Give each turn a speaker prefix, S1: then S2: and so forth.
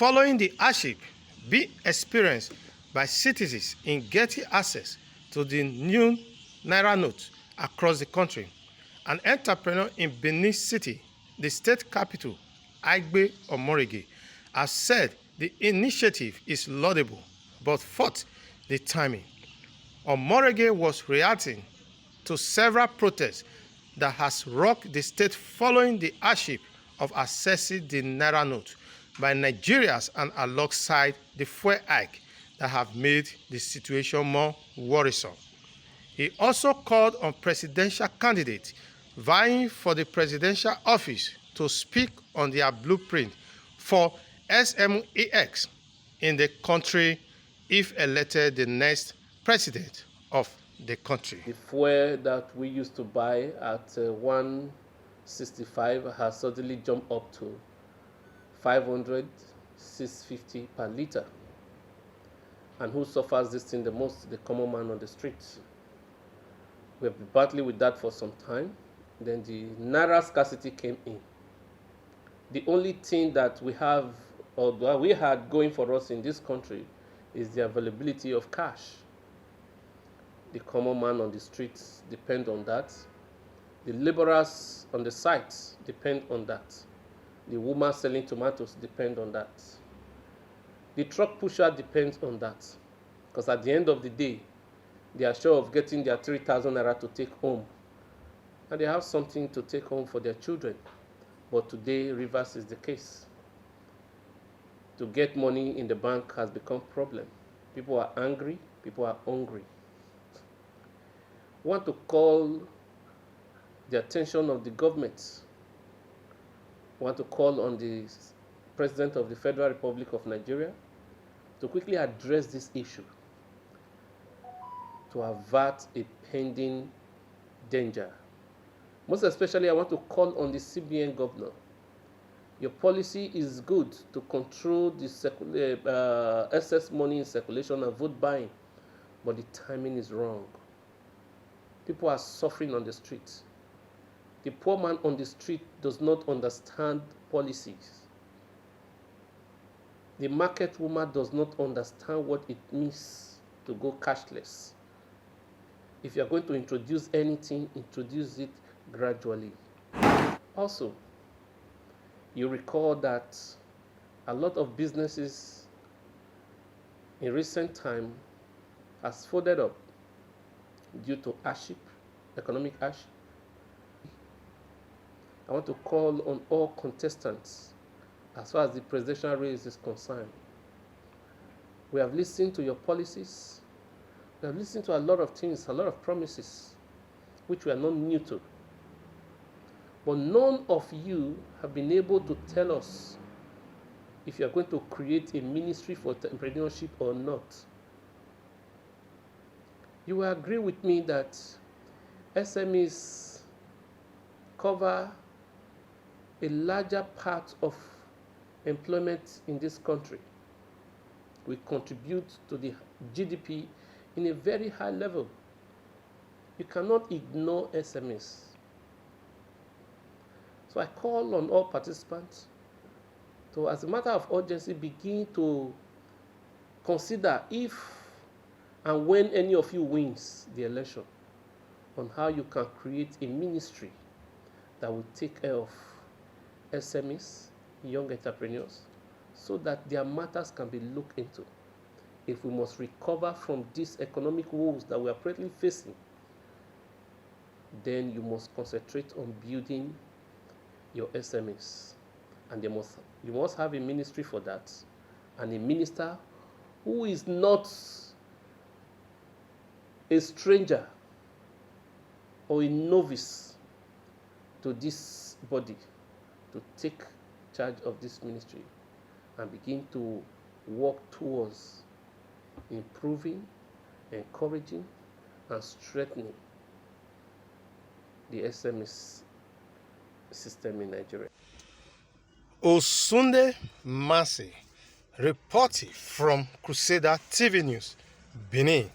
S1: following the hardship being experienced by citizens in getting access to the new Naira note across the country, an entrepreneur in Benin City, the state capital, Aigbe Omorege, has said the initiative is laudable but fought the timing. Omorege was reacting to several protests that has rocked the state following the hardship of accessing the Naira note by Nigerians and alongside the fuel hike that have made the situation more worrisome. He also called on presidential candidates vying for the presidential office to speak on their blueprint for SMEX in the country if elected the next president of the country.
S2: The fuel that we used to buy at 165 has suddenly jumped up to 500, 650 per liter. And who suffers this thing the most? The common man on the streets. We have been battling with that for some time. Then the Naira scarcity came in. The only thing that we have, or that we had going for us in this country, is the availability of cash. The common man on the streets depend on that. The laborers on the sites depend on that. The woman selling tomatoes depend on that. The truck pusher depends on that. Because at the end of the day, they are sure of getting their 3,000 Naira to take home. And they have something to take home for their children. But today, reverse is the case. To get money in the bank has become a problem. People are angry, people are hungry. I want to call the attention of the government. I want to call on the President of the Federal Republic of Nigeria to quickly address this issue, to avert a pending danger. Most especially, I want to call on the CBN governor. Your policy is good to control the excess money in circulation and vote buying, but the timing is wrong. People are suffering on the streets. The poor man on the street does not understand policies. The market woman does not understand what it means to go cashless. If you are going to introduce anything, introduce it gradually. Also, you recall that a lot of businesses in recent time has folded up due to hardship, economic hardship. I want to call on all contestants as far as the presidential race is concerned. We have listened to your policies. We have listened to a lot of things, a lot of promises, which we are not new to. But none of you have been able to tell us if you are going to create a ministry for entrepreneurship or not. You will agree with me that SMEs cover a larger part of employment in this country. We contribute to the GDP in a very high level. You cannot ignore SMEs. So I call on all participants to, as a matter of urgency, begin to consider if and when any of you wins the election, on how you can create a ministry that will take care of SMEs, young entrepreneurs, so that their matters can be looked into. If we must recover from these economic woes that we are presently facing, then you must concentrate on building your SMEs. And you must have a ministry for that, and a minister who is not a stranger or a novice to this body, to take charge of this ministry and begin to work towards improving, encouraging, and strengthening the SMS system in Nigeria.
S1: Osunde Masi, reporting from Crusader TV News, Benin.